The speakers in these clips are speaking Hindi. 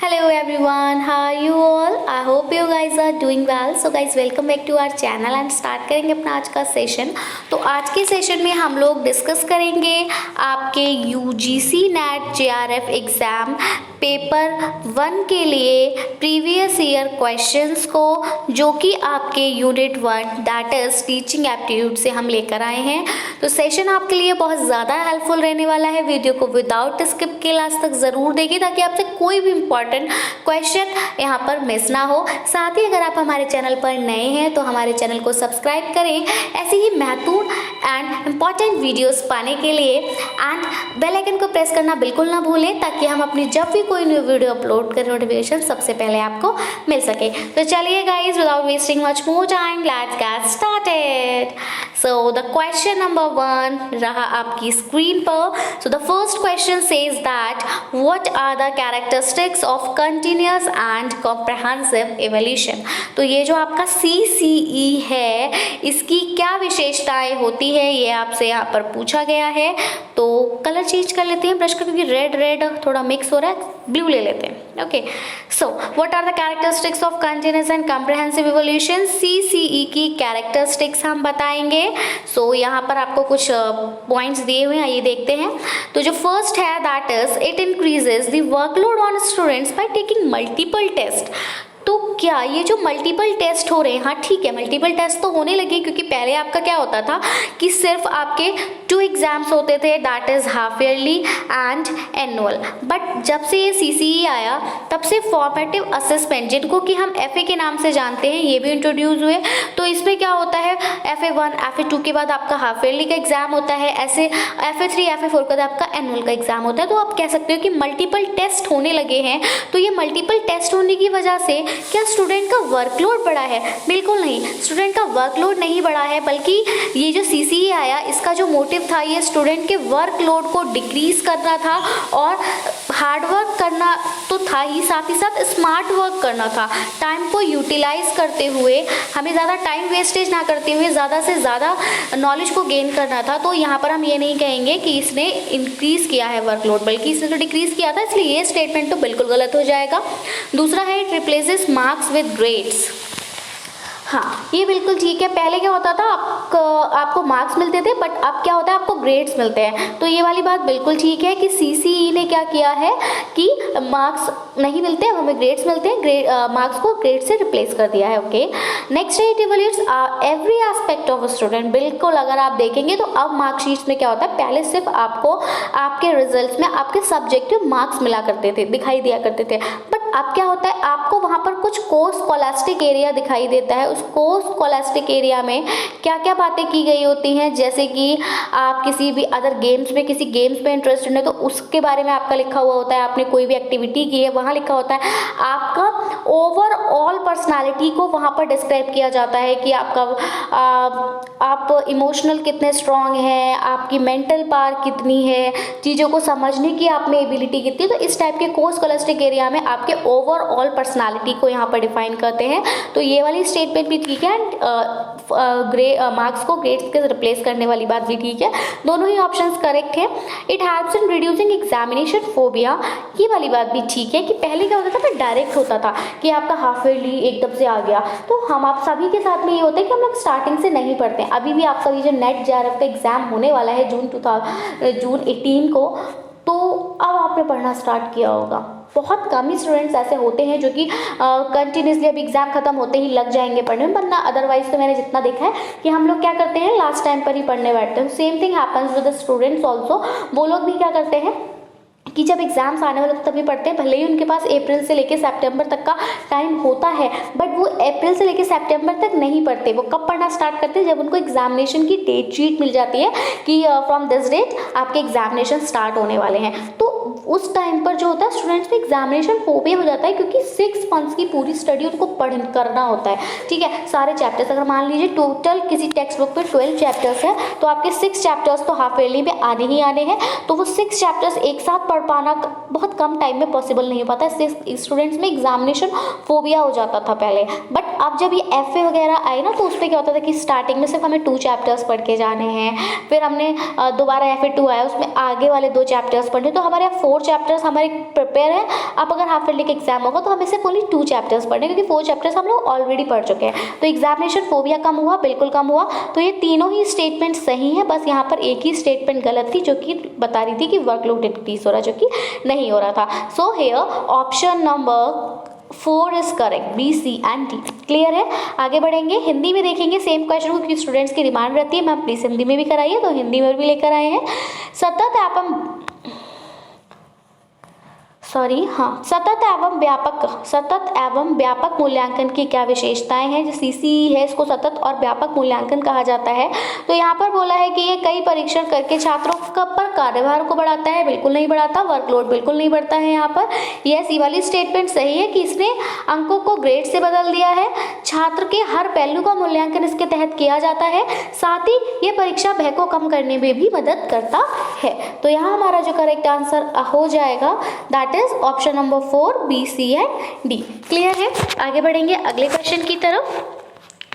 Hello everyone, how are you all? I hope you guys are doing well. So guys, welcome back to our channel and start करेंगे अपना आज का सेशन। तो आज के सेशन में हम लोग डिस्कस करेंगे आपके UGC NET JRF exam paper 1 के लिए प्रीवियस ईयर क्वेश्चंस को, जो कि आपके unit 1 that is teaching aptitude से हम लेकर आए हैं। तो सेशन आपके लिए बहुत ज़्यादा हेल्पफुल रहने वाला है। वीडियो को विदाउट स्किप के लास्ट तक ज़रूर देखिए ताकि आपसे कोई भी इंपॉर्टेंट क्वेश्चन यहाँ पर मिस ना हो। साथ ही अगर आप हमारे चैनल पर नए हैं तो हमारे चैनल को सब्सक्राइब करें ऐसे ही महत्वपूर्ण एंड इम्पॉर्टेंट वीडियोस पाने के लिए, एंड बेल आइकन को प्रेस करना बिल्कुल ना भूलें ताकि हम अपनी जब भी कोई न्यू वीडियो अपलोड करें नोटिफिकेशन सबसे पहले आपको मिल सके। तो चलिए guys, without wasting much more time, let's get started. So the question number 1 रहा आपकी स्क्रीन पर। So the first question says that what are the characteristics of continuous and comprehensive evolution. तो ये जो आपका CCE है, इसकी क्या विशेषताएं होती है, ये आपसे यहाँ पर पूछा गया है। तो कलर चेंज कर लेते हैं ब्रश का, क्योंकि रेड थोड़ा मिक्स हो रहा है, ब्लू ले लेते हैं। Okay, so what are the characteristics of continuous and comprehensive evolution. CCE की कैरेक्टरिस्टिक्स हम बताएंगे। सो यहाँ पर आपको कुछ पॉइंट्स दिए हुए हैं, ये देखते हैं। तो जो फर्स्ट है that is it increases the workload on students by taking multiple test. तो क्या ये जो मल्टीपल टेस्ट हो रहे हैं, हाँ ठीक है, मल्टीपल टेस्ट तो होने लगे, क्योंकि पहले आपका क्या होता था कि सिर्फ आपके 2 एग्जाम्स होते थे, that is half yearly and annual. But जब से ये CCE आया तब से फॉर्मेटिव असेसमेंट, जिनको कि हम FA के नाम से जानते हैं, ये भी इंट्रोड्यूस हुए। तो इसमें क्या होता है, FA1 FA2 के बाद आपका हाफ ईयरली का एग्जाम होता है, ऐसे FA3 FA4 के बाद आपका एनुअल का एग्जाम होता है। तो आप कह सकते हो कि मल्टीपल टेस्ट होने लगे हैं। तो ये मल्टीपल टेस्ट होने की वजह से क्या स्टूडेंट का वर्कलोड बढ़ा है? बिल्कुल नहीं, स्टूडेंट का वर्कलोड नहीं बढ़ा है, बल्कि ये जो CCE आया इसका जो मोटिव था, ये स्टूडेंट के वर्कलोड को डिक्रीज करना था, और हार्ड वर्क करना तो था ही, साथ स्मार्ट वर्क करना था। टाइम को यूटिलाइज करते हुए, हमें ज़्यादा टाइम वेस्टेज ना करते हुए ज़्यादा से ज़्यादा नॉलेज को गेन करना था। तो यहाँ पर हम ये नहीं कहेंगे कि इसने इंक्रीज़ किया है वर्कलोड, बल्कि इसने तो डिक्रीज़ किया था, इसलिए ये स्टेटमेंट तो बिल्कुल गलत हो जाएगा। दूसरा है it replaces marks with grades. हाँ, ये बिल्कुल ठीक है। पहले क्या होता था, आपको मार्क्स मिलते थे, बट अब क्या होता है, आपको ग्रेड्स मिलते हैं। तो ये वाली बात बिल्कुल ठीक है कि CCE ने क्या किया है कि मार्क्स नहीं मिलते, अब हमें ग्रेड्स मिलते हैं, मार्क्स को ग्रेड से रिप्लेस कर दिया है। ओके, नेक्स्ट है it evaluates every aspect of a student. बिल्कुल, अगर आप देखेंगे तो अब मार्कशीट्स में क्या होता है, पहले सिर्फ आपको आपके रिजल्ट्स में आपके सब्जेक्टिव मार्क्स मिला करते थे, दिखाई दिया करते थे। बट अब क्या होता है, आपको वहाँ पर कुछ कोर्स स्कॉलास्टिक एरिया दिखाई देता है। उस कोर्स स्कॉलास्टिक एरिया में क्या क्या बातें की गई होती हैं, जैसे कि आप किसी भी अदर गेम्स में, किसी गेम्स में इंटरेस्टेड है तो उसके बारे में आपका लिखा हुआ होता है, आपने कोई भी एक्टिविटी की है वहाँ लिखा होता है, आपका ओवरऑल पर्सनालिटी को वहाँ पर डिस्क्राइब किया जाता है कि आप इमोशनल कितने स्ट्रांग हैं, आपकी मेंटल पावर कितनी है, चीज़ों को समझने की आप में एबिलिटी कितनी है। तो इस टाइप के कोर्स स्कॉलास्टिक एरिया में आपके ओवरऑल पर्सनालिटी को यहाँ पर डिफाइन करते हैं। तो ये वाली स्टेटमेंट भी ठीक है, मार्क्स को ग्रेड्स के रिप्लेस करने वाली बात भी ठीक है, दोनों ही ऑप्शंस करेक्ट है। It helps in reducing examination phobia, ये वाली बात भी ठीक है कि पहले क्या होता था, डायरेक्ट होता था कि आपका हाफ ईयरली एकदम से आ गया। तो हम आप सभी के साथ में ये होता है कि हम लोग स्टार्टिंग से नहीं पढ़ते हैं। अभी भी आपका ये जो नेट JRF का एग्जाम होने वाला है जून 18 को, तो अब आपने पढ़ना स्टार्ट किया होगा। बहुत कम ही स्टूडेंट्स ऐसे होते हैं जो कि कंटिन्यूसली अभी एग्जाम खत्म होते ही लग जाएंगे पढ़ने में, वरना अदरवाइज तो मैंने जितना देखा है कि हम लोग क्या करते हैं, लास्ट टाइम पर ही पढ़ने बैठते हैं। Same thing happens with the students also. वो लोग भी क्या करते हैं कि जब एग्जाम्स आने वाले तो तभी पढ़ते हैं, भले ही उनके पास अप्रैल से लेकर सितंबर तक का टाइम होता है, बट वो अप्रैल से लेकर सितंबर तक नहीं पढ़ते। वो कब पढ़ना स्टार्ट करते हैं, जब उनको एग्जामिनेशन की डेट शीट मिल जाती है कि फ्रॉम दिस डेट आपके एग्जामिनेशन स्टार्ट होने वाले हैं। तो उस टाइम पर जो होता है स्टूडेंट्स में एग्जामिनेशन फोबिया हो जाता है, क्योंकि 6 मंथ्स की पूरी स्टडी उनको करना होता है। ठीक है, सारे चैप्टर्स, अगर मान लीजिए टोटल किसी टेक्स्ट बुक पे 12 चैप्टर्स है, तो आपके 6 चैप्टर्स तो हाफ ईयरली में आने ही आने हैं। तो वो 6 चैप्टर्स एक साथ पढ़ पाना बहुत कम टाइम में पॉसिबल नहीं हो पाता है। स्टूडेंट्स में एग्जामिनेशन फोबिया हो जाता था पहले, बट अब जब ये FA वगैरह आए ना, तो उस पर क्या होता था कि स्टार्टिंग में सिर्फ हमें 2 चैप्टर्स पढ़ के जाने हैं, फिर हमने दोबारा FA2 आया, उसमें आगे वाले 2 चैप्टर्स पढ़ने, तो हमारे 4 4 चैप्टर्स हमारे प्रिपेयर है। अब अगर हाफ ईयरली का एग्जाम होगा तो हमें सिर्फ ओनली 2 चैप्टर्स पढ़ने, क्योंकि 4 चैप्टर्स हम लोग ऑलरेडी पढ़ चुके हैं। तो एग्जामिनेशन फोबिया कम हुआ, बिल्कुल कम हुआ। तो ये तीनों ही स्टेटमेंट सही है, बस यहाँ पर एक ही स्टेटमेंट गलत थी जो कि बता रही थी कि वर्कलोड इंक्रीज हो रहा, जो कि नहीं हो रहा था। So here option number 4 is correct, B, C and D. Clear है? आगे बढ़ेंगे, हिंदी में देखेंगे सेम क्वेश्चन को, क्योंकि स्टूडेंट्स की डिमांड रहती है मैम प्लीज हिंदी में भी कराइए, तो हिंदी में भी लेकर आए हैं। सतत एवं व्यापक मूल्यांकन की क्या विशेषताएं हैं? जो सीसी है इसको सतत और व्यापक मूल्यांकन कहा जाता है। तो यहाँ पर बोला है कि ये कई परीक्षण करके छात्रों का पर कार्यभार को बढ़ाता है, बिल्कुल नहीं बढ़ाता। वर्कलोड बिल्कुल नहीं बढ़ता है यहाँ पर। यस, ये वाली स्टेटमेंट सही है कि इसने अंकों को ग्रेड से बदल दिया है। छात्र के हर पहलू का मूल्यांकन इसके तहत किया जाता है। साथ ही ये परीक्षा भय को कम करने में भी मदद करता है। तो यहाँ हमारा जो करेक्ट आंसर हो जाएगा that is option number 4, B, C and D. Clear है? आगे बढ़ेंगे अगले क्वेश्चन की तरफ।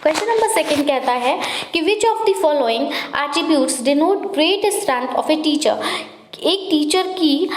क्वेश्चन नंबर 2 कहता है कि which of the following attributes denote great strength of a teacher? एक टीचर की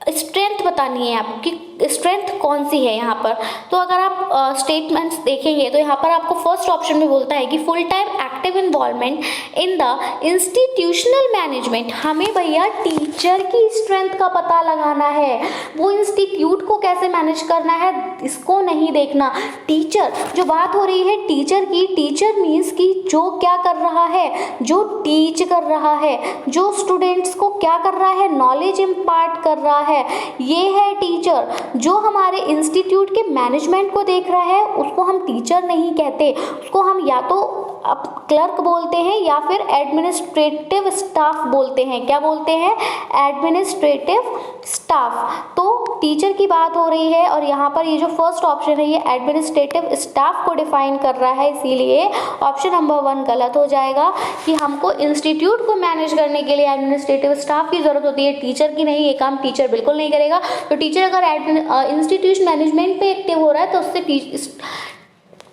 स्ट्रेंथ बतानी है आपकी, स्ट्रेंथ कौन सी है यहाँ पर। तो अगर आप स्टेटमेंट्स देखेंगे तो यहाँ पर आपको फर्स्ट ऑप्शन में बोलता है कि full time active involvement in the institutional management. हमें भैया टीचर की स्ट्रेंथ का पता लगाना है, वो इंस्टीट्यूट को कैसे मैनेज करना है इसको नहीं देखना। टीचर, जो बात हो रही है टीचर की, टीचर मीन्स कि जो क्या कर रहा है, जो टीच कर रहा है, जो स्टूडेंट्स को क्या कर रहा है, नॉलेज इम्पार्ट कर रहा है, ये है टीचर। जो हमारे इंस्टीट्यूट के मैनेजमेंट को देख रहा है उसको हम टीचर नहीं कहते, उसको हम या तो क्लर्क बोलते हैं या फिर एडमिनिस्ट्रेटिव स्टाफ बोलते हैं। क्या बोलते हैं? Administrative staff. तो टीचर की बात हो रही है और यहाँ पर ये जो फर्स्ट ऑप्शन है ये एडमिनिस्ट्रेटिव स्टाफ को डिफाइन कर रहा है, इसीलिए ऑप्शन नंबर 1 गलत हो जाएगा कि हमको इंस्टीट्यूट को मैनेज करने के लिए एडमिनिस्ट्रेटिव स्टाफ की जरूरत होती है, टीचर की नहीं। ये काम टीचर बिल्कुल नहीं करेगा। तो टीचर अगर इंस्टीट्यूशन मैनेजमेंट पे एक्टिव हो रहा है तो उससे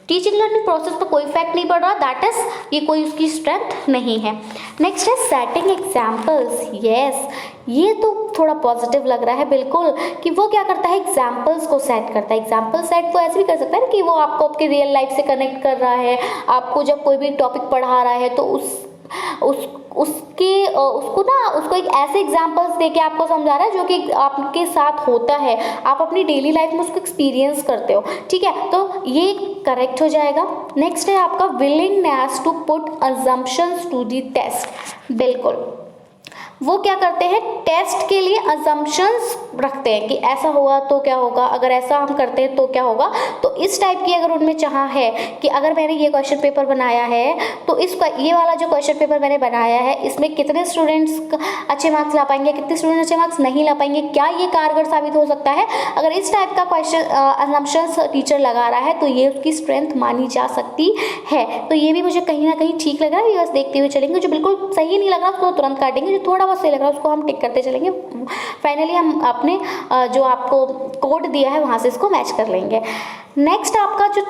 टीचिंग लर्निंग प्रोसेस पर कोई इफेक्ट नहीं पड़ रहा, दैट इज ये कोई उसकी स्ट्रेंथ नहीं है। नेक्स्ट है सेटिंग एग्जाम्पल्स। यस, ये तो थोड़ा पॉजिटिव लग रहा है बिल्कुल, कि वो क्या करता है, एग्जाम्पल्स को सेट करता है। एग्जाम्पल सेट तो ऐसे भी कर सकता है ना कि वो आपको आपके रियल लाइफ से कनेक्ट कर रहा है, आपको जब कोई भी टॉपिक पढ़ा रहा है तो उसको एक ऐसे एग्जाम्पल्स देके आपको समझा रहा है जो कि आपके साथ होता है, आप अपनी डेली लाइफ में उसको एक्सपीरियंस करते हो। ठीक है, तो ये करेक्ट हो जाएगा। नेक्स्ट है आपका willingness to put assumptions to the test. बिल्कुल, वो क्या करते हैं, टेस्ट के लिए अजम्पशंस रखते हैं कि ऐसा होगा तो क्या होगा, अगर ऐसा हम करते हैं तो क्या होगा। तो इस टाइप की अगर उनमें चाह है कि अगर मैंने ये क्वेश्चन पेपर बनाया है तो ये वाला जो क्वेश्चन पेपर मैंने बनाया है इसमें कितने स्टूडेंट्स अच्छे मार्क्स ला पाएंगे, कितने स्टूडेंट अच्छे मार्क्स नहीं ला पाएंगे, क्या ये कारगर साबित हो सकता है। अगर इस टाइप का क्वेश्चन अजम्पशंस टीचर लगा रहा है तो ये उसकी स्ट्रेंथ मानी जा सकती है। तो ये भी मुझे कहीं ना कहीं ठीक लग रहा है, बस देखते हुए चलेंगे। जो बिल्कुल सही नहीं लग रहा उसको तुरंत काटेंगे, जो थोड़ा बहुत सही लग रहा है उसको हम टिक करते चलेंगे। फाइनली हम अपने जो आपको कोड दिया है वहां से इसको मैच कर लेंगे। नेक्स्ट आपका जो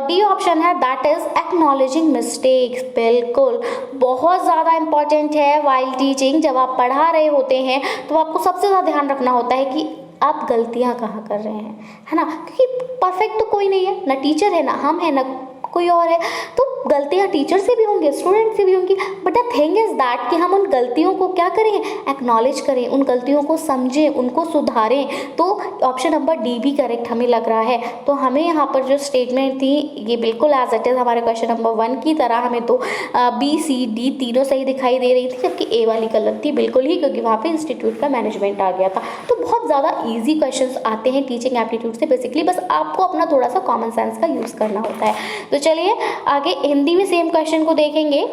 डी ऑप्शन है दैट इज एक्नॉलेजिंग मिस्टेक्स। बिल्कुल, बहुत ज़्यादा इंपॉर्टेंट है वाइल टीचिंग। जब आप पढ़ा रहे होते हैं तो आपको सबसे ज़्यादा ध्यान रखना होता है कि आप गलतियां कहाँ कर रहे हैं, है ना, क्योंकि परफेक्ट तो कोई नहीं है, ना टीचर है, ना हम है, ना कोई और है। तो गलतियां टीचर से भी होंगी, स्टूडेंट से भी होंगी, but the thing is that कि हम उन गलतियों को क्या करें, एक्नॉलेज करें, उन गलतियों को समझें, उनको सुधारें। तो ऑप्शन नंबर डी भी करेक्ट हमें लग रहा है। तो हमें यहाँ पर जो स्टेटमेंट थी ये बिल्कुल एज इट इज हमारे क्वेश्चन नंबर 1 की तरह हमें तो बी, सी, डी तीनों सही दिखाई दे रही थी, जबकि ए वाली गलत थी बिल्कुल ही, क्योंकि वहाँ पे इंस्टीट्यूट का मैनेजमेंट आ गया था। तो बहुत ज़्यादा ईजी क्वेश्चन आते हैं टीचिंग एप्टीट्यूड से, बेसिकली बस आपको अपना थोड़ा सा कॉमन सेंस का यूज़ करना होता है। तो चलिए आगे हिंदी में सेम क्वेश्चन को देखेंगे।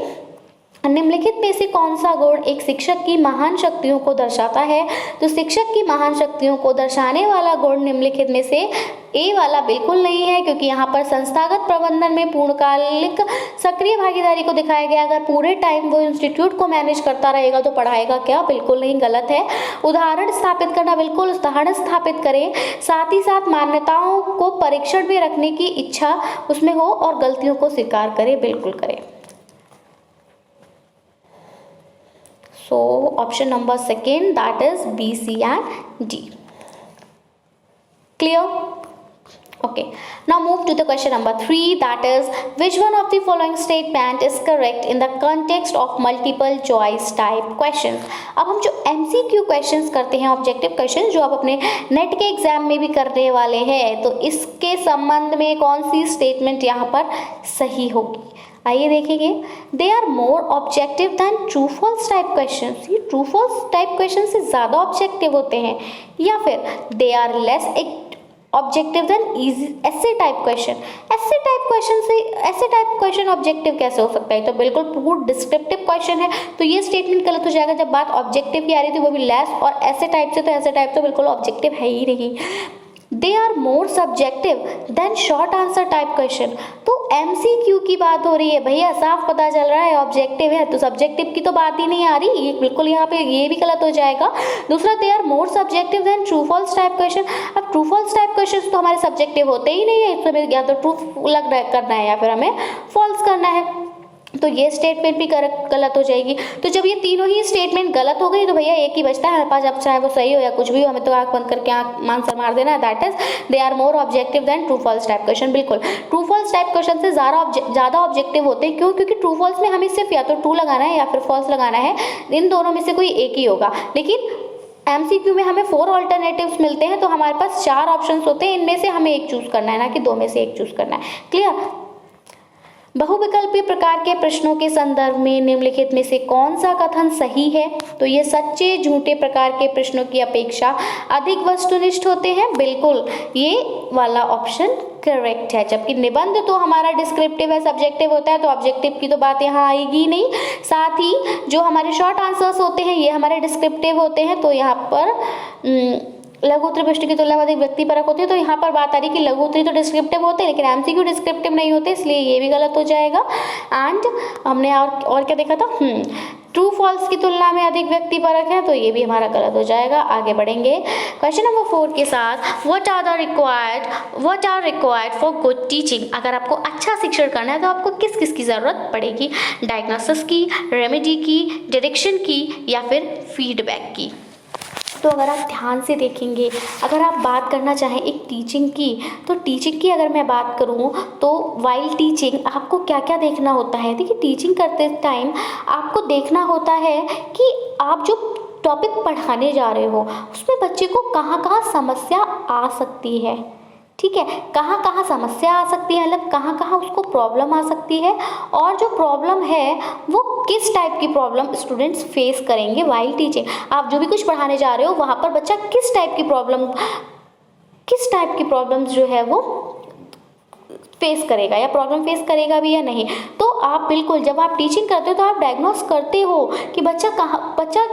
निम्नलिखित में से कौन सा गुण एक शिक्षक की महान शक्तियों को दर्शाता है? तो शिक्षक की महान शक्तियों को दर्शाने वाला गुण निम्नलिखित में से ए वाला बिल्कुल नहीं है, क्योंकि यहाँ पर संस्थागत प्रबंधन में पूर्णकालिक सक्रिय भागीदारी को दिखाया गया। अगर पूरे टाइम वो इंस्टीट्यूट को मैनेज करता रहेगा तो पढ़ाएगा क्या? बिल्कुल नहीं, गलत है। उदाहरण स्थापित करना, बिल्कुल उदाहरण स्थापित करें, साथ ही साथ मान्यताओं को परीक्षण में रखने की इच्छा उसमें हो और गलतियों को स्वीकार करे, बिल्कुल करे। So option number second, that is B, C and D. Clear? Okay, now move to the question number 3, that is which one of the following statement is correct in the context of multiple choice type questions. अब हम जो MCQ questions करते हैं, ऑब्जेक्टिव क्वेश्चन, जो आप अपने नेट के एग्जाम में भी करने वाले हैं, तो इसके संबंध में कौन सी स्टेटमेंट यहाँ पर सही होगी? आइए देखेंगे. They are more objective than true false type question. ये ट्रू फॉल्स टाइप क्वेश्चन से ज़्यादा ऑब्जेक्टिव होते हैं, या फिर they are less objective than easy ऐसे टाइप क्वेश्चन. ऐसे टाइप क्वेश्चन से ऐसे टाइप क्वेश्चन ऑब्जेक्टिव कैसे हो सकता है? तो बिल्कुल पूरा डिस्क्रिप्टिव क्वेश्चन है, तो ये स्टेटमेंट गलत हो जाएगा. जब बात ऑब्जेक्टिव की आ रही थी वो भी लेस और ऐसे टाइप से, तो ऐसे टाइप तो बिल्कुल ऑब्जेक्टिव है ही नहीं. They are more subjective than short answer type question. तो MCQ की बात हो रही है भैया, साफ पता चल रहा है ऑब्जेक्टिव है, तो सब्जेक्टिव की तो बात ही नहीं आ रही. ये बिल्कुल यहाँ पे ये भी गलत हो जाएगा. दूसरा, they are more subjective than true false type question. अब ट्रू फॉल्स टाइप क्वेश्चन तो हमारे सब्जेक्टिव होते ही नहीं है, इसमें या तो ट्रू करना है या फिर हमें फॉल्स करना है, तो ये स्टेटमेंट भी गलत हो जाएगी. तो जब ये तीनों ही स्टेटमेंट गलत हो गई तो भैया एक ही बचता है हमारे पास, अब चाहे वो सही हो या कुछ भी हो, हमें तो आंख बंद करके आंसर मार देना है. That is they are more objective than true false type question. बिल्कुल ट्रू फॉल्स टाइप क्वेश्चन से ज़्यादा ऑब्जेक्टिव होते हैं. क्यों? क्योंकि ट्रू फॉल्स में हमें सिर्फ या तो ट्रू लगाना है या फिर फॉल्स लगाना है, इन दोनों में से कोई एक ही होगा. लेकिन MCQ में हमें 4 ऑल्टरनेटिव्स मिलते हैं, तो हमारे पास 4 ऑप्शंस होते हैं, इनमें से हमें एक चूज करना है, ना कि 2 में से एक चूज करना है. क्लियर? बहुविकल्पी प्रकार के प्रश्नों के संदर्भ में निम्नलिखित में से कौन सा कथन सही है? तो ये सच्चे झूठे प्रकार के प्रश्नों की अपेक्षा अधिक वस्तुनिष्ठ होते हैं. बिल्कुल ये वाला ऑप्शन करेक्ट है. जबकि निबंध तो हमारा डिस्क्रिप्टिव है, सब्जेक्टिव होता है, तो ऑब्जेक्टिव की तो बात यहाँ आएगी नहीं. साथ ही जो हमारे शॉर्ट आंसर्स होते हैं ये हमारे डिस्क्रिप्टिव होते हैं, तो यहाँ पर लघु उत्तरी प्रश्न की तुलना में अधिक व्यक्तिपरक होती है. तो यहाँ पर बात आ रही कि लघु उत्तरी तो डिस्क्रिप्टिव होते हैं, लेकिन MCQ डिस्क्रिप्टिव नहीं होते, इसलिए ये भी गलत हो जाएगा. एंड हमने और क्या देखा था? ट्रू फॉल्स की तुलना में अधिक व्यक्तिपरक है, तो ये भी हमारा गलत हो जाएगा. आगे बढ़ेंगे क्वेश्चन नंबर 4 के साथ. What are required for good teaching. अगर आपको अच्छा शिक्षण करना है तो आपको किस किस की ज़रूरत पड़ेगी? डायग्नोसिस की, रेमेडी की, डायरेक्शन की, या फिर फीडबैक की. तो अगर आप ध्यान से देखेंगे, अगर आप बात करना चाहें एक टीचिंग की, तो टीचिंग की अगर मैं बात करूं तो वाइल टीचिंग आपको क्या क्या देखना होता है? देखिए, टीचिंग करते टाइम आपको देखना होता है कि आप जो टॉपिक पढ़ाने जा रहे हो उसमें बच्चे को कहाँ कहाँ समस्या आ सकती है. ठीक है, कहाँ कहाँ समस्या आ सकती है, मतलब कहाँ कहाँ उसको प्रॉब्लम आ सकती है, और जो प्रॉब्लम है वो किस टाइप की प्रॉब्लम स्टूडेंट्स फेस करेंगे वाइल टीचिंग. आप जो भी कुछ पढ़ाने जा रहे हो वहाँ पर बच्चा किस टाइप की प्रॉब्लम्स जो है वो फेस करेगा, या प्रॉब्लम फेस करेगा भी या नहीं. तो आप बिल्कुल जब आप टीचिंग करते हो तो आप डायग्नोस करते हो कि बच्चा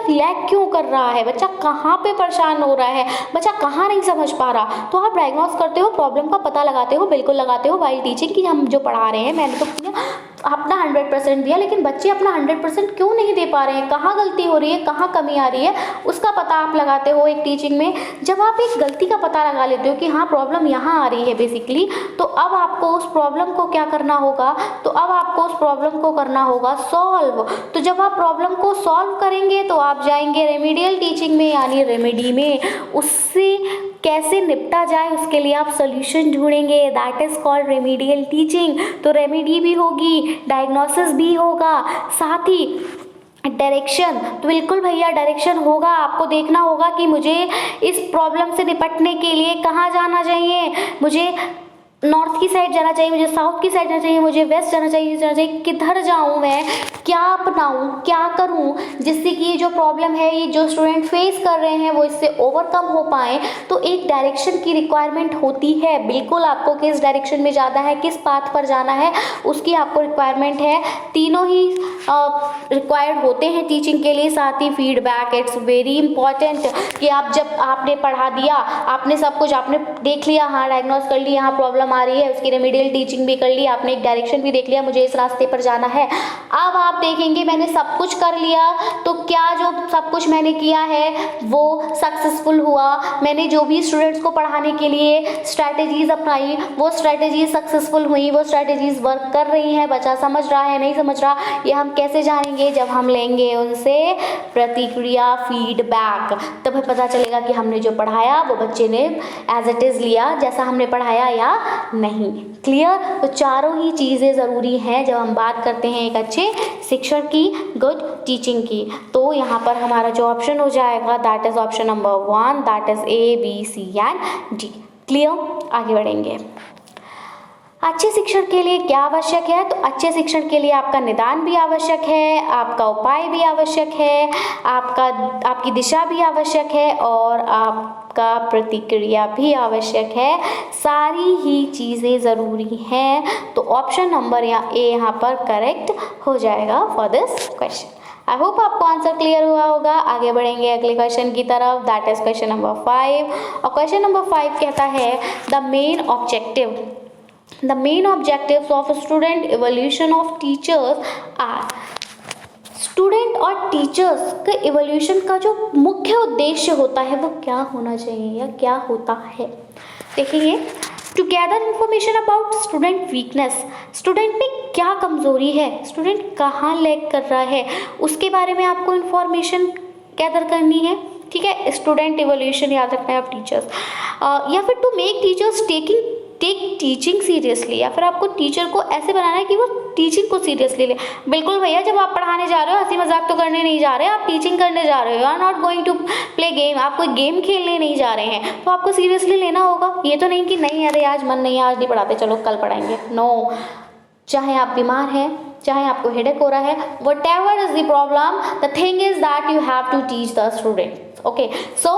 लैग क्यों कर रहा है, बच्चा कहाँ पे परेशान हो रहा है, बच्चा कहाँ नहीं समझ पा रहा. तो आप डायग्नोस करते हो, प्रॉब्लम का पता लगाते हो, बिल्कुल लगाते हो वाइल टीचिंग की हम जो पढ़ा रहे हैं. मैंने तो अपना 100% दिया, लेकिन बच्चे अपना 100% क्यों नहीं दे पा रहे हैं, कहाँ गलती हो रही है, कहाँ कमी आ रही है, उसका पता आप लगाते हो एक टीचिंग में. जब आप एक गलती का पता लगा लेते हो कि हाँ प्रॉब्लम यहाँ आ रही है बेसिकली, तो अब आपको उस प्रॉब्लम को क्या करना होगा? तो अब आपको उस प्रॉब्लम को करना होगा सॉल्व. तो जब आप प्रॉब्लम को सॉल्व करेंगे तो आप जाएंगे रेमेडियल टीचिंग में, यानी रेमेडी में. उससे कैसे निपटा जाए उसके लिए आप सोल्यूशन ढूंढेंगे. That is called remedial teaching. तो रेमेडी भी होगी, डायग्नोसिस भी होगा, साथ ही डायरेक्शन. तो बिल्कुल भैया डायरेक्शन होगा. आपको देखना होगा कि मुझे इस प्रॉब्लम से निपटने के लिए कहाँ जाना चाहिए. मुझे नॉर्थ की साइड जाना चाहिए, मुझे साउथ की साइड जाना चाहिए, मुझे वेस्ट जाना चाहिए, किधर जाऊँ मैं, क्या अपनाऊँ, क्या करूँ जिससे कि ये जो प्रॉब्लम है, ये जो स्टूडेंट फेस कर रहे हैं वो इससे ओवरकम हो पाए. तो एक डायरेक्शन की रिक्वायरमेंट होती है. बिल्कुल आपको किस डायरेक्शन में जाना है, किस पाथ पर जाना है, उसकी आपको रिक्वायरमेंट है. तीनों ही रिक्वायर्ड होते हैं टीचिंग के लिए. साथ ही फीडबैक, इट्स वेरी इंपॉर्टेंट कि आप जब आपने पढ़ा दिया, आपने सब कुछ आपने देख लिया, हाँ डायग्नोस कर लिया, यहाँ प्रॉब्लम आ रही है, उसकी रेमेडियल टीचिंग भी कर ली आपने, एक डायरेक्शन भी देख लिया, मुझे इस रास्ते पर जाना है। अब आप देखेंगे मैंने सब कुछ कर लिया, तो क्या जो सब कुछ मैंने किया है वो सक्सेसफुल हुआ? मैंने जो भी स्टूडेंट्स को पढ़ाने के लिए स्ट्रैटेजीज अपनाई वो स्ट्रैटेजीज सक्सेसफुल हुई, वो स्ट्रैटेजीज वर्क कर रही हैं, बच्चा समझ रहा है नहीं समझ रहा, ये हम कैसे जानेंगे? जब हम लेंगे उनसे प्रतिक्रिया, फीडबैक, तब पता चलेगा कि हमने जो पढ़ाया वो बच्चे ने एज इट इज़ लिया, जैसा हमने पढ़ाया या नहीं। क्लियर? तो चारों ही चीज़ें ज़रूरी हैं जब हम बात करते हैं एक अच्छे शिक्षक की, गुड टीचिंग की। तो यहाँ पर हमारा जो ऑप्शन हो जाएगा that is option number 1, that is A, B, C and D। Clear? आगे बढ़ेंगे। अच्छे शिक्षण के लिए क्या आवश्यक है? तो अच्छे शिक्षण के लिए आपका निदान भी आवश्यक है, आपका उपाय भी आवश्यक है, आपकी दिशा भी आवश्यक है और आपका प्रतिक्रिया भी आवश्यक है। सारी ही चीज़ें ज़रूरी हैं। तो ऑप्शन नंबर A यहाँ पर करेक्ट हो जाएगा for this question. I hope आपको आंसर क्लियर हुआ होगा। आगे बढ़ेंगे अगले क्वेश्चन की तरफ, दैट इज क्वेश्चन नंबर 5। और क्वेश्चन नंबर 5 कहता है the main objectives of student evolution of teachers are. Student और टीचर्स के इवोल्यूशन का जो मुख्य उद्देश्य होता है वो क्या होना चाहिए या क्या होता है? देखिए, to gather information about student weakness, student में क्या कमज़ोरी है, स्टूडेंट कहाँ लैग कर रहा है, उसके बारे में आपको इंफॉर्मेशन गैदर करनी है। ठीक है, स्टूडेंट इवोल्यूशन याद रखना है आप टीचर्स, या फिर to make teachers take teaching seriously, या फिर आपको टीचर को ऐसे बनाना है कि वो टीचिंग को सीरियसली ले। बिल्कुल भैया, जब आप पढ़ाने जा रहे हो हंसी मजाक तो करने नहीं जा रहे, आप टीचिंग करने जा रहे हो, you are not going to play game, आप कोई गेम खेलने नहीं जा रहे हैं, तो आपको सीरियसली लेना होगा। ये तो नहीं कि नहीं अरे आज मन नहीं है, आज नहीं पढ़ाते, चलो कल पढ़ाएंगे। नो, चाहे आप बीमार हैं, चाहे आपको हेडेक हो रहा है, whatever is the problem, the thing is that you have to teach the student. Okay, so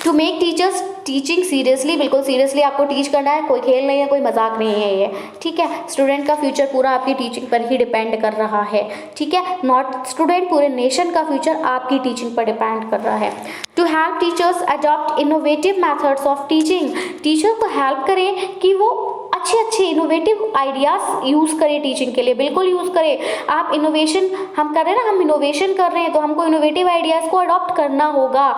to make teachers teaching seriously, बिल्कुल सीरियसली आपको टीच करना है, कोई खेल नहीं है, कोई मजाक नहीं है ये। ठीक है, स्टूडेंट का फ्यूचर पूरा आपकी टीचिंग पर ही डिपेंड कर रहा है। ठीक है, नॉट स्टूडेंट, पूरे नेशन का फ्यूचर आपकी टीचिंग पर डिपेंड कर रहा है। To help teachers adopt innovative methods of teaching, teacher को हेल्प करें कि वो अच्छे इनोवेटिव आइडियाज़ यूज़ करें टीचिंग के लिए, बिल्कुल यूज़ करें। आप इनोवेशन हम कर रहे हैं ना, हम इनोवेशन कर रहे हैं तो हमको इनोवेटिव आइडियाज़ को अडॉप्ट करना होगा।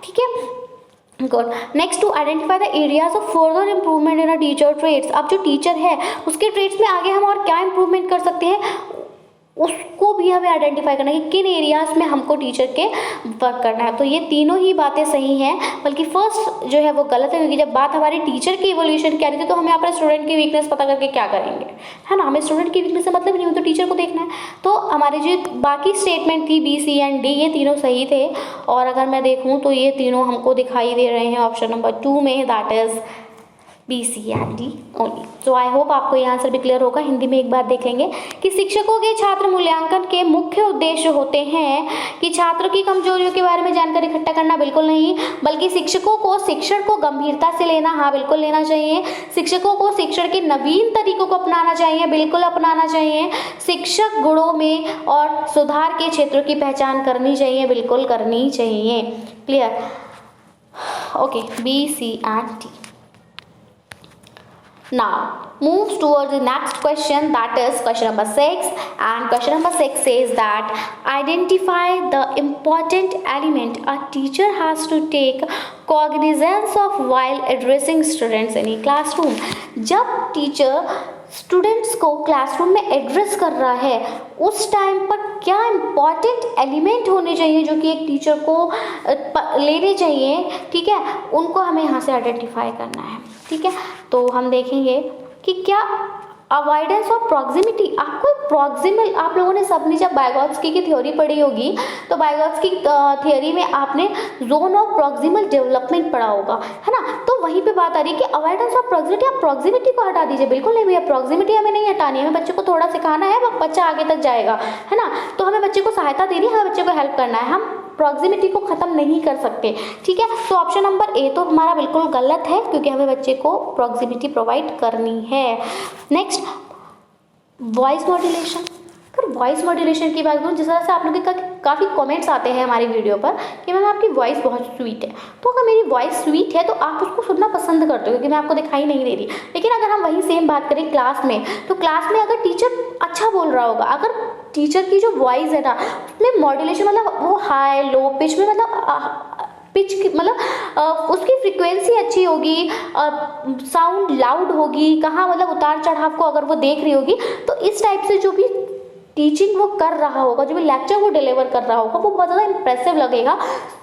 ठीक है, good. Next, to identify the areas of further improvement in a teacher traits. अब जो टीचर है उसके ट्रेट्स में आगे हम और क्या इंप्रूवमेंट कर सकते हैं उसको भी हमें आइडेंटिफाई करना है कि किन एरियाज में हमको टीचर के वर्क करना है। तो ये तीनों ही बातें सही हैं, बल्कि फर्स्ट जो है वो गलत है, क्योंकि जब बात हमारी टीचर की इवोल्यूशन की आ रही थी तो हमें अपने स्टूडेंट की वीकनेस पता करके क्या करेंगे, है ना। हमें स्टूडेंट की वीकनेस से मतलब नहीं हो, तो टीचर को देखना है। तो हमारी जो बाकी स्टेटमेंट थी B, C एंड D, ये तीनों सही थे। और अगर मैं देखूँ तो ये तीनों हमको दिखाई दे रहे हैं ऑप्शन नंबर 2 में, that is B, C and D only. So I hope आपको ये आंसर भी क्लियर होगा। हिंदी में एक बार देख लेंगे कि शिक्षकों के छात्र मूल्यांकन के मुख्य उद्देश्य होते हैं कि छात्र की कमजोरियों के बारे में जानकारी इकट्ठा करना, बिल्कुल नहीं, बल्कि शिक्षकों को शिक्षण को गंभीरता से लेना, हाँ बिल्कुल लेना चाहिए। शिक्षकों को शिक्षण के नवीन तरीकों को अपनाना चाहिए, बिल्कुल अपनाना चाहिए। शिक्षक गुणों में और सुधार के क्षेत्रों की पहचान करनी चाहिए, बिल्कुल करनी चाहिए। Clear? Okay, B, C and D। Now moves towards the next question, that is question number 6, and question number 6 says that identify the important element a teacher has to take cognizance of while addressing students in a classroom। जब टीचर स्टूडेंट्स को क्लासरूम में एड्रेस कर रहा है उस टाइम पर क्या इम्पॉर्टेंट एलिमेंट होने चाहिए जो कि एक टीचर को लेने चाहिए। ठीक है, उनको हमें यहाँ से आइडेंटिफाई करना है। ठीक है, तो हम देखेंगे कि क्या अवॉइडेंस ऑफ प्रॉक्सिमिटी, आपको प्रॉक्सिमल, आप लोगों ने सबने जब बायगॉत्स्की की थ्योरी पढ़ी होगी तो बायगॉत्स्की थ्योरी में आपने जोन ऑफ प्रॉक्सिमल डेवलपमेंट पढ़ा होगा, है ना। तो वहीं पे बात आ रही है कि अवॉइडेंस ऑफ प्रॉक्सिमिटी, आप प्रॉक्सिमिटी को हटा दीजिए, बिल्कुल नहीं भैया, प्रॉक्सिमिटी हमें नहीं हटानी है, हमें बच्चे को थोड़ा सिखाना है, बच्चा आगे तक जाएगा, है ना। तो हमें बच्चे को सहायता देनी है, हमें बच्चे को हेल्प करना है, हम प्रॉक्सिमिटी को ख़त्म नहीं कर सकते। ठीक है, तो ऑप्शन नंबर A तो हमारा बिल्कुल गलत है, क्योंकि हमें बच्चे को प्रॉक्सिमिटी प्रोवाइड करनी है। Next, voice modulation. अगर वॉइस मॉड्यूलेशन की बात करूँ, जिस तरह से आप लोगों के काफ़ी कमेंट्स आते हैं हमारी वीडियो पर कि मैम आपकी वॉइस बहुत स्वीट है, तो अगर मेरी वॉइस स्वीट है तो आप उसको सुनना पसंद करते हो क्योंकि मैं आपको दिखाई नहीं दे रही। लेकिन अगर हम वही सेम बात करें क्लास में, तो क्लास में अगर टीचर अच्छा बोल रहा होगा, अगर टीचर की जो वॉइस है ना उसमें मॉड्यूलेशन मतलब वो हाई लो पिच में, मतलब पिच की मतलब उसकी फ्रीक्वेंसी अच्छी होगी, साउंड लाउड होगी, कहाँ मतलब उतार चढ़ाव को अगर वो देख रही होगी, तो इस टाइप से जो भी टीचिंग वो कर रहा होगा, जो भी लेक्चर वो डिलीवर कर रहा होगा, वो बहुत ज़्यादा इंप्रेसिव लगेगा,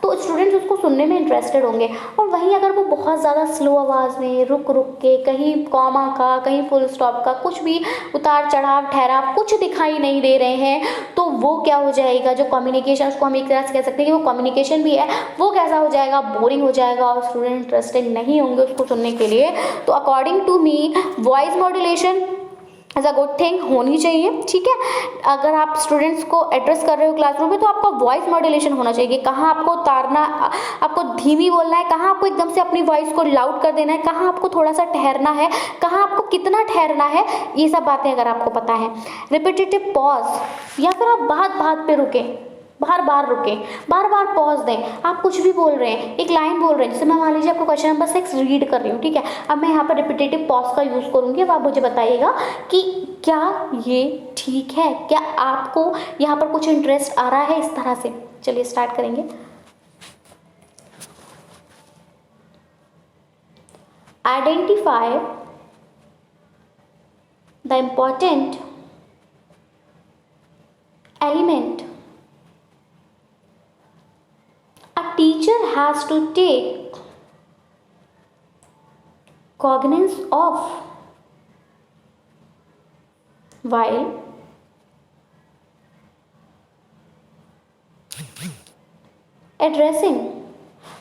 तो स्टूडेंट्स उसको सुनने में इंटरेस्टेड होंगे। और वहीं अगर वो बहुत ज़्यादा स्लो आवाज़ में रुक रुक के, कहीं कॉमा का कहीं फुल स्टॉप का कुछ भी उतार चढ़ाव ठहराव कुछ दिखाई नहीं दे रहे हैं, तो वो क्या हो जाएगा, जो कम्युनिकेशन, उसको हम एक तरह से कह सकते हैं कि वो कम्युनिकेशन भी है, वो कैसा हो जाएगा, बोरिंग हो जाएगा और स्टूडेंट इंटरेस्टेड नहीं होंगे उसको सुनने के लिए। तो according to me voice modulation as a good thing होनी चाहिए। ठीक है, अगर आप स्टूडेंट्स को एड्रेस कर रहे हो क्लासरूम में, तो आपका वॉइस मॉड्यूलेशन होना चाहिए, कहाँ आपको उतारना, आपको धीमी बोलना है, कहाँ आपको एकदम से अपनी वॉइस को लाउड कर देना है, कहाँ आपको थोड़ा सा ठहरना है, कहाँ आपको कितना ठहरना है, ये सब बातें अगर आपको पता है। रिपीटेटिव पॉज, या फिर आप बात बात पे रुकें, बार बार रुकें, बार बार पॉज दें। आप कुछ भी बोल रहे हैं, एक लाइन बोल रहे हैं, जैसे मैं मान लीजिए आपको क्वेश्चन नंबर 6 रीड कर रही हूँ, ठीक है, अब मैं यहाँ पर रिपीटेटिव पॉज का यूज़ करूँगी। अब आप मुझे बताइएगा कि क्या ये ठीक है, क्या आपको यहाँ पर कुछ इंटरेस्ट आ रहा है इस तरह से। चलिए स्टार्ट करेंगे। Identify the important element a teacher has to take cognizance of while addressing।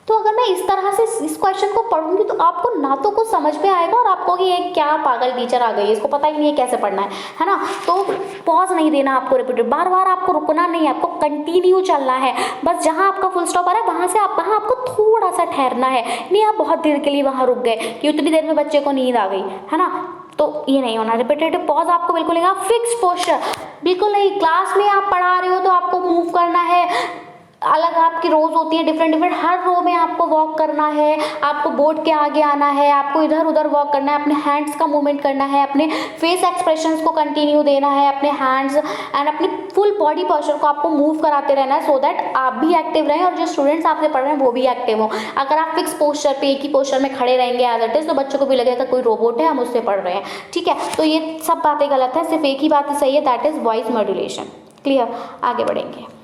तो अगर मैं इस तरह से इस क्वेश्चन को पढ़ूंगी तो आपको ना तो कुछ समझ में आएगा और आपको कि ये क्या पागल टीचर आ गई है, इसको पता ही नहीं है कैसे पढ़ना है ना। तो पॉज नहीं देना आपको, रिपीटेड बार बार आपको रुकना नहीं है, आपको कंटिन्यू चलना है। बस जहां आपका फुल स्टॉप आ रहा है वहां से आप वहां आपको थोड़ा सा ठहरना है, नहीं आप बहुत देर के लिए वहां रुक गए कि उतनी देर में बच्चे को नींद आ गई है ना, तो ये नहीं होना। रिपीटेटिव पॉज आपको बिल्कुल नहीं, फिक्स पोस्चर बिल्कुल नहीं। क्लास में आप पढ़ा रहे हो तो आपको मूव करना है, अलग आपकी रोज होती है डिफरेंट डिफरेंट, हर रो में आपको वॉक करना है, आपको बोर्ड के आगे आना है, आपको इधर उधर वॉक करना है, अपने हैंड्स का मूवमेंट करना है, अपने फेस एक्सप्रेशंस को कंटिन्यू देना है, अपने हैंड्स एंड अपनी फुल बॉडी पोस्चर को आपको मूव कराते रहना है, सो दैट आप भी एक्टिव रहें और जो स्टूडेंट्स आपसे पढ़ रहे हैं वो भी एक्टिव हो। अगर आप फिक्स पोस्चर पे एक ही पोस्चर में खड़े रहेंगे एज इट इज, तो बच्चों को भी लगेगा कोई रोबोट है, हम उससे पढ़ रहे हैं। ठीक है, तो ये सब बातें गलत है, सिर्फ एक ही बात सही है, that is voice modulation. Clear, आगे बढ़ेंगे।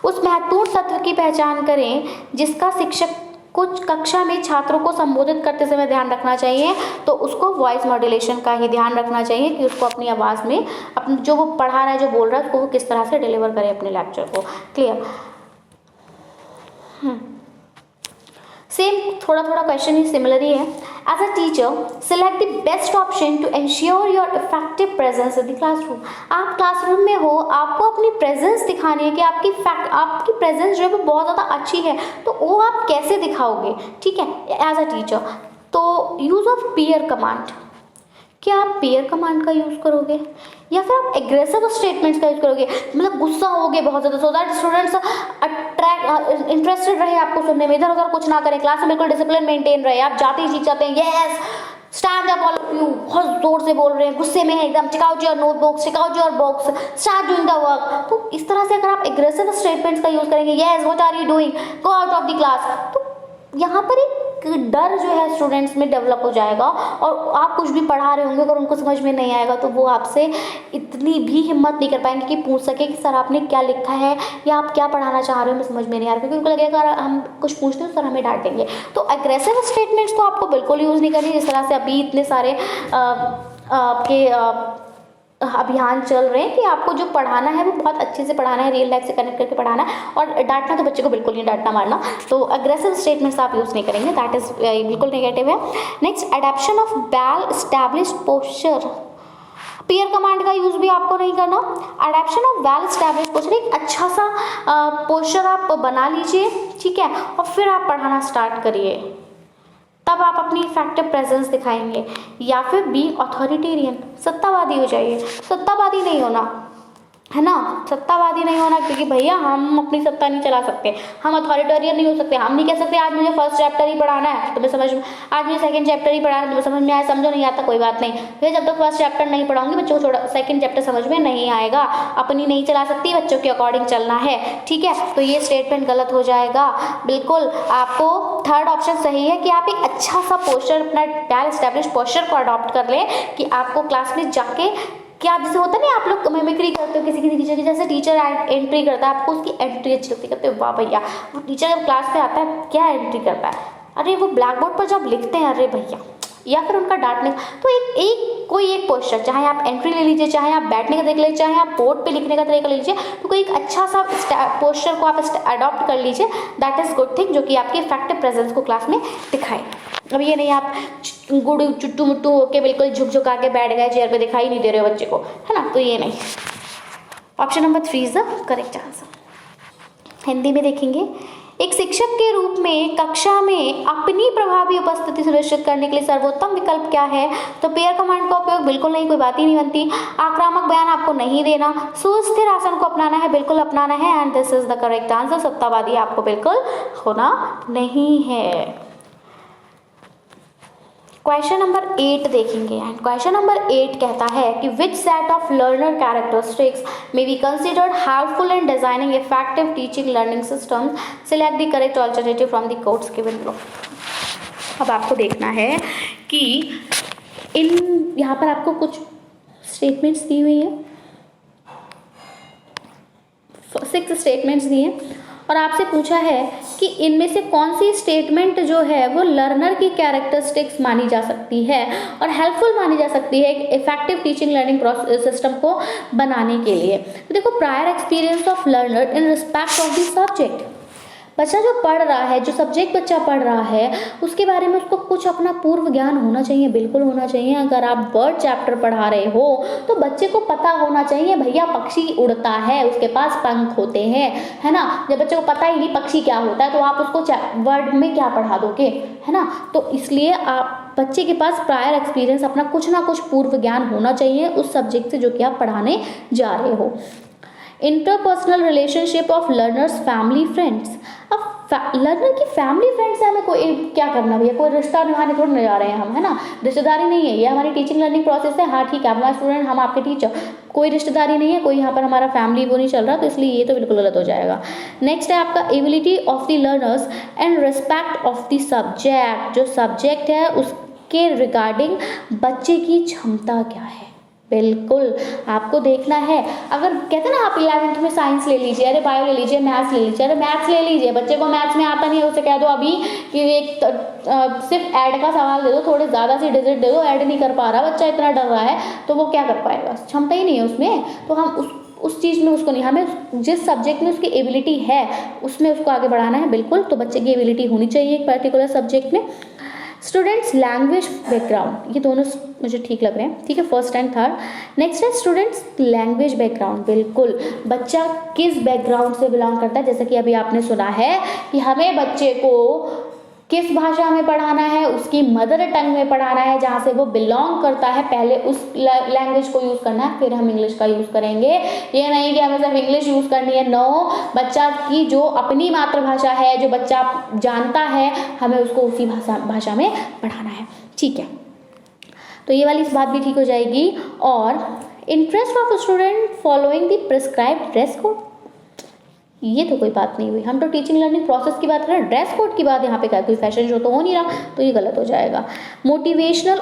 उस महत्वपूर्ण तत्व की पहचान करें जिसका शिक्षक कुछ कक्षा में छात्रों को संबोधित करते समय ध्यान रखना चाहिए, तो उसको वॉइस मॉड्यूलेशन का ही ध्यान रखना चाहिए कि उसको अपनी आवाज़ में अपने जो वो पढ़ा रहा है, जो बोल रहा है, उसको वो किस तरह से डिलीवर करे अपने लेक्चर को। क्लियर, सेम थोड़ा थोड़ा क्वेश्चन ही सिमिलर ही है। As a teacher select the best option to ensure your effective presence in the classroom. आप क्लासरूम में हो, आपको अपनी प्रेजेंस दिखानी है कि आपकी प्रेजेंस जो है वो बहुत ज़्यादा अच्छी है, तो वो आप कैसे दिखाओगे। ठीक है, एज अ टीचर, तो यूज़ ऑफ पीयर कमांड, क्या आप पेयर कमांड का यूज़ करोगे या फिर आप एग्रेसिव स्टेटमेंट्स का यूज़ करोगे, मतलब गुस्सा होगे बहुत ज़्यादा, so that students attract interested रहे आपको सुनने में, इधर उधर कुछ ना करें, क्लास में बिल्कुल डिसिप्लिन मेंटेन रहे, आप जाते ही सीख जाते हैं yes stand up all of you, बहुत जोर से बोल रहे हैं, गुस्से में है एकदम, take out your notebooks, take out your books, start doing the work. तो इस तरह से अगर आप एग्रेसिव स्टेटमेंट्स का यूज़ करेंगे, yes what are you doing, go out of the class, तो यहाँ पर एक डर जो है स्टूडेंट्स में डेवलप हो जाएगा और आप कुछ भी पढ़ा रहे होंगे, अगर उनको समझ में नहीं आएगा तो वो आपसे इतनी भी हिम्मत नहीं कर पाएंगे कि पूछ सके कि सर आपने क्या लिखा है या आप क्या पढ़ाना चाह रहे हो, हमें समझ में नहीं आ रहा, क्योंकि उनको लगेगा अगर हम कुछ पूछते हैं तो सर हमें डांटेंगे। तो एग्रेसिव स्टेटमेंट्स तो आपको बिल्कुल यूज़ नहीं करनी, जिस तरह से अभी इतने सारे आपके अभियान चल रहे हैं कि आपको जो पढ़ाना है वो बहुत अच्छे से पढ़ाना है, रियल लाइफ से कनेक्ट करके पढ़ाना है, और डांटना तो बच्चे को बिल्कुल नहीं, डांटना मारना, तो अग्रेसिव स्टेटमेंट्स आप यूज़ नहीं करेंगे, दैट इज बिल्कुल नेगेटिव है। Next, adaptation of well established posture, pair command का यूज़ भी आपको नहीं करना। Adaptation of well established posture, एक अच्छा सा पोस्चर आप बना लीजिए, ठीक है, और फिर आप पढ़ाना स्टार्ट करिए, तब आप अपनी इफेक्टिव प्रेजेंस दिखाएंगे। या फिर बीइंग अथॉरिटेरियन, सत्तावादी हो जाइए, सत्तावादी नहीं होना, है ना, सत्तावादी नहीं होना, क्योंकि भैया हम अपनी सत्ता नहीं चला सकते, हम अथॉरिटेरियन नहीं हो सकते। हम नहीं कह सकते आज मुझे फर्स्ट चैप्टर ही पढ़ाना है तो मैं समझ में, आज मुझे सेकंड चैप्टर ही पढ़ाना है तो मैं समझ में आया, समझो नहीं आता कोई बात नहीं, फिर जब तक फर्स्ट चैप्टर नहीं पढ़ाऊंगी बच्चों को थोड़ा सेकंड चैप्टर समझ में नहीं आएगा। अपनी नहीं चला सकती, बच्चों के अकॉर्डिंग चलना है, ठीक है। तो ये स्टेटमेंट गलत हो जाएगा बिल्कुल। आपको थर्ड ऑप्शन सही है कि आप एक अच्छा सा पोस्चर, अपना वेल एस्टेब्लिश पोस्चर को अडॉप्ट कर लें कि आपको क्लास में जाके क्या, जैसे होता नहीं आप लोग मिमिक्री करते हो किसी किसी टीचर की, जैसे टीचर एंट्री करता है आपको उसकी एंट्री अच्छी लगती है, कहते हो वाह भैया वो टीचर जब क्लास पे आता है क्या एंट्री करता है, अरे वो ब्लैक बोर्ड पर जब लिखते हैं अरे भैया, या फिर उनका डांटने। तो कोई एक पोस्चर, चाहे आप एंट्री ले लीजिए, चाहे आप बैठने का तरीका लीजिए, चाहे आप बोर्ड पे लिखने का तरीका लीजिए, तो कोई एक अच्छा सा पोस्चर को आप अडॉप्ट कर लीजिए, दैट इज गुड थिंग, जो कि आपकी इफेक्टिव प्रेजेंस को क्लास में दिखाए। अब ये नहीं आप गुड़ चुट्टू मुट्टू होके बिल्कुल झुक झुका के बैठ गए चेयर पे, दिखाई नहीं दे रहे हो बच्चे को, है ना, तो ये नहीं। Option number 3 is the correct answer. Hindi में देखेंगे, एक शिक्षक के रूप में कक्षा में अपनी प्रभावी उपस्थिति सुनिश्चित करने के लिए सर्वोत्तम विकल्प क्या है? तो पेयर कमांड का उपयोग बिल्कुल नहीं, कोई बात ही नहीं बनती। आक्रामक बयान आपको नहीं देना, सुस्थिर आसन को अपनाना है, बिल्कुल अपनाना है, and this is the correct answer. सत्तावादी आपको बिल्कुल होना नहीं है। क्वेश्चन नंबर 8 देखेंगे, एंड क्वेश्चन नंबर 8 कहता है कि which set of learner characteristics may be considered helpful in designing effective teaching learning systems, select the correct alternative from the codes given below. अब आपको देखना है कि इन यहाँ पर आपको कुछ स्टेटमेंट्स दी हुई है, 6 स्टेटमेंट्स दिए हैं और आपसे पूछा है कि इनमें से कौन सी स्टेटमेंट जो है वो लर्नर की कैरेक्टरिस्टिक्स मानी जा सकती है और हेल्पफुल मानी जा सकती है इफेक्टिव टीचिंग लर्निंग सिस्टम को बनाने के लिए। तो देखो, prior experience of learner in respect of the subject, बच्चा जो पढ़ रहा है, जो सब्जेक्ट बच्चा पढ़ रहा है उसके बारे में उसको कुछ अपना पूर्व ज्ञान होना चाहिए, बिल्कुल होना चाहिए। अगर आप बर्ड चैप्टर पढ़ा रहे हो तो बच्चे को पता होना चाहिए भैया पक्षी उड़ता है, उसके पास पंख होते हैं, है ना। जब बच्चे को पता ही नहीं पक्षी क्या होता है तो आप उसको वर्ड में क्या पढ़ा दोगे, है ना। तो इसलिए आप बच्चे के पास प्रायर एक्सपीरियंस, अपना कुछ ना कुछ पूर्व ज्ञान होना चाहिए उस सब्जेक्ट से जो कि आप पढ़ाने जा रहे हो। Interpersonal relationship of learners family friends, अब लर्नर की फैमिली फ्रेंड से हमें कोई क्या करना भैया, कोई रिश्ता निभाने थोड़ा न जा रहे हैं हम, है ना, रिश्तेदारी नहीं है, ये हमारी टीचिंग लर्निंग प्रोसेस है। हाँ ठीक है, हमारा स्टूडेंट, हम आपके टीचर, कोई रिश्तेदारी नहीं है, कोई यहाँ पर हमारा फैमिली वो नहीं चल रहा, तो इसलिए ये तो बिल्कुल गलत हो जाएगा। नेक्स्ट है आपका ability of the learners and respect of the subject, जो सब्जेक्ट है उसके रिगार्डिंग बच्चे की क्षमता क्या है, बिल्कुल आपको देखना है। अगर कहते हैं ना आप 11th में साइंस ले लीजिए, अरे बायो ले लीजिए, मैथ्स ले लीजिए, अरे मैथ्स ले लीजिए, बच्चे को मैथ्स में आता नहीं है उसे कह दो अभी कि एक सिर्फ ऐड का सवाल दे दो, थोड़े ज़्यादा सी डिजिट दे दो, ऐड नहीं कर पा रहा बच्चा, इतना डर रहा है, तो वो क्या कर पाएगा, क्षमता ही नहीं है उसमें। तो हम उस चीज़ में उसको नहीं, हमें जिस सब्जेक्ट में उसकी एबिलिटी है उसमें उसको आगे बढ़ाना है, बिल्कुल। तो बच्चे की एबिलिटी होनी चाहिए एक पर्टिकुलर सब्जेक्ट में। स्टूडेंट्स लैंग्वेज बैकग्राउंड, ये दोनों मुझे ठीक लग रहे हैं, ठीक है, फर्स्ट एंड थर्ड। नेक्स्ट है स्टूडेंट्स लैंग्वेज बैकग्राउंड, बिल्कुल बच्चा किस बैकग्राउंड से बिलोंग करता है, जैसे कि अभी आपने सुना है कि हमें बच्चे को किस भाषा में पढ़ाना है, उसकी मदर टंग में पढ़ाना है जहाँ से वो बिलोंग करता है, पहले उस लैंग्वेज को यूज़ करना है, फिर हम इंग्लिश का यूज़ करेंगे। ये नहीं कि हमें सिर्फ इंग्लिश यूज़ करनी है, नो, बच्चा की जो अपनी मातृभाषा है, जो बच्चा जानता है, हमें उसको उसी भाषा में पढ़ाना है, ठीक है। तो ये वाली इस बात भी ठीक हो जाएगी। और interest of student following the prescribed dress code, ये तो कोई बात नहीं हुई, हम तो टीचिंग लर्निंग प्रोसेस की बात कर रहे हैं, ड्रेस कोड की बात यहाँ पे क्या, कोई फैशन शो तो हो नहीं रहा, तो ये गलत हो जाएगा। मोटिवेशनल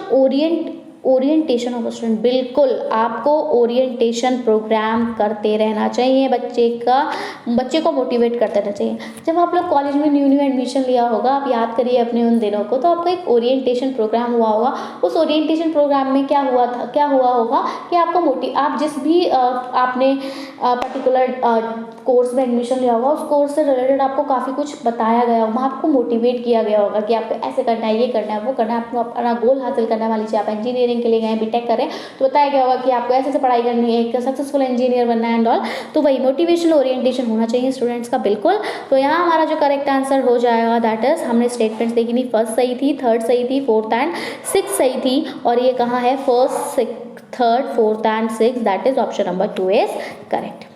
ओरिएंटेशन ऑफ स्टूडेंट, बिल्कुल आपको ओरिएंटेशन प्रोग्राम करते रहना चाहिए, बच्चे को मोटिवेट करते रहना चाहिए। जब आप लोग कॉलेज में न्यू एडमिशन लिया होगा, आप याद करिए अपने उन दिनों को, तो आपको एक ओरिएंटेशन प्रोग्राम हुआ होगा। उस ओरिएंटेशन प्रोग्राम में क्या हुआ होगा कि आपको आप जिस भी आपने पर्टिकुलर कोर्स में एडमिशन लिया होगा, उस कोर्स से रिलेटेड आपको काफ़ी कुछ बताया गया होगा, आपको मोटिवेट किया गया होगा कि आपको ऐसे करना है, ये करना है, वो करना है, आपको अपना गोल हासिल करना है। मान लीजिए आप इंजीनियरिंग के लिए गए, बीटेक करें, तो बताया गया होगा कि आपको ऐसे से पढ़ाई करनी है, एक सक्सेसफुल इंजीनियर बनना है एंड ऑल। तो वही मोटिवेशनल ओरिएंटेशन होना चाहिए स्टूडेंट्स का, बिल्कुल। तो यहाँ हमारा जो करेक्ट आंसर हो जाएगा दैट इज, हमने स्टेटमेंट्स देखी नहीं, फर्स्ट सही थी, थर्ड सही थी, फोर्थ एंड सिक्स सही थी, और ये कहाँ है, first 3rd, 4th and 6th. That is option number 2 is correct.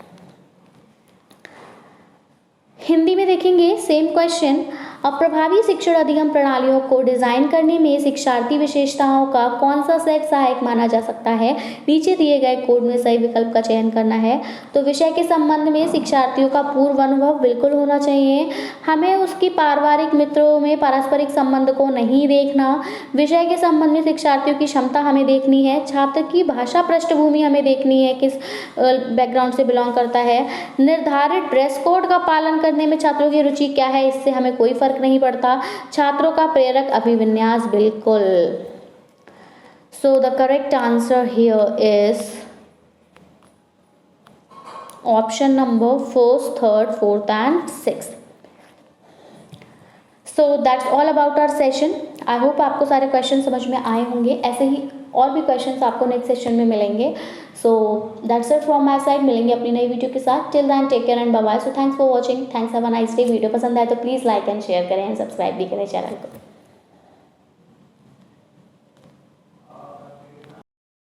Hindi में देखेंगे सेम क्वेश्चन। प्रभावी शिक्षण अधिगम प्रणालियों को डिजाइन करने में शिक्षार्थी विशेषताओं का कौन सा सेट सहायक माना जा सकता है? नीचे दिए गए कोड में सही विकल्प का चयन करना है। तो विषय के संबंध में शिक्षार्थियों का पूर्व अनुभव बिल्कुल होना चाहिए। हमें उसकी पारिवारिक मित्रों में पारस्परिक संबंध को नहीं देखना। विषय के संबंध में शिक्षार्थियों की क्षमता हमें देखनी है। छात्र की भाषा पृष्ठभूमि हमें देखनी है, किस बैकग्राउंड से बिलोंग करता है। निर्धारित ड्रेस कोड का पालन करने में छात्रों की रुचि क्या है, इससे हमें कोई फर्क नहीं पड़ता। छात्रों का प्रेरक अभिविन्यास बिल्कुल। So the correct answer here is option number 1st, 3rd, 4th and 6th. So that's all about our session. I hope आपको सारे क्वेश्चन समझ में आए होंगे। ऐसे ही और भी क्वेश्चंस आपको नेक्स्ट सेशन में मिलेंगे। So that's it from my side. मिलेंगे अपनी नई वीडियो के साथ। Till then take care and bye bye. So thanks for watching. Thanks, have a nice day. Video पसंद आए तो प्लीज़ लाइक एंड शेयर करें एंड सब्सक्राइब भी करें चैनल को।